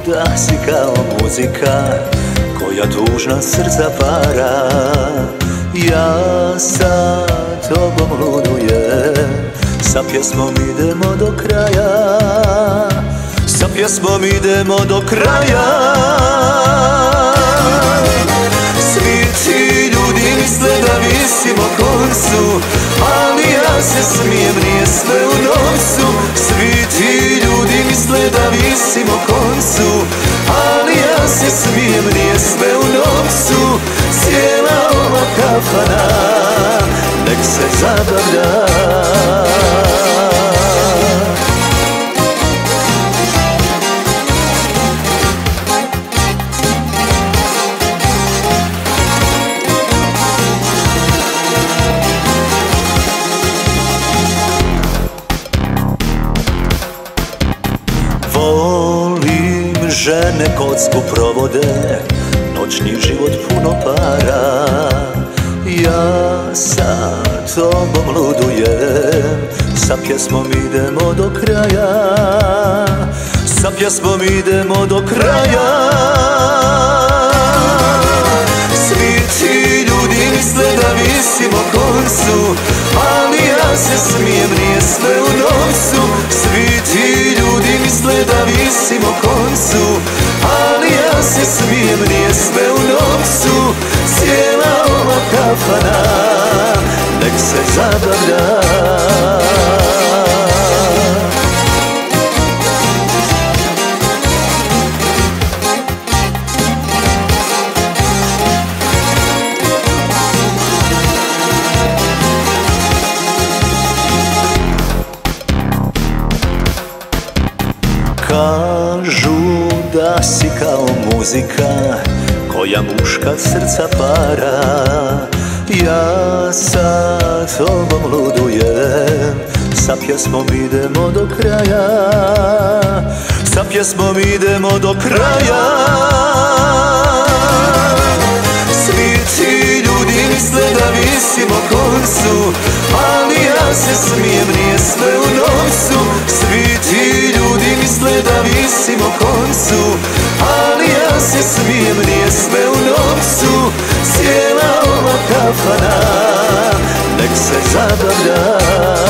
da si kao muzika koja tužna srca para. Ja sa tobom ludujem, sa pjesmom idemo do kraja, sa pjesmom idemo do kraja. Svi ti ljudi misle da visim o koncu, ali ja se smijem, nije sve u novcu. Svi ti ljudi misle da visim o koncu, ali ja se smijem, nije sve u novcu. Cijela ova kafana nek se zabavlja. Volim žene kocku provode, noćni život puno para. Ja sa tobom ludujem, sa pjesmom idemo do kraja, sa pjesmom idemo do kraja. Svi ti ljudi misle da visim o koncu, ali ja se smijem, nije sve u novcu. Svi ti ljudi misle da visim o koncu, ali ja se smijem, nije sve u novcu. Cijela ova kafana nek se zabavlja. Kažu da si kao muzika koja muška srca para. Ja sa tobom ludujem, sa pjesmom idemo do kraja, sa pjesmom idemo do kraja. Svi ti ljudi misle da visim o koncu, ali ja se smijem, nije sve u novcu. Svi ti ljudi misle da visim o koncu, ali ja se smijem, nije sve u novcu. Cijela ova kafana nek se zabavlja.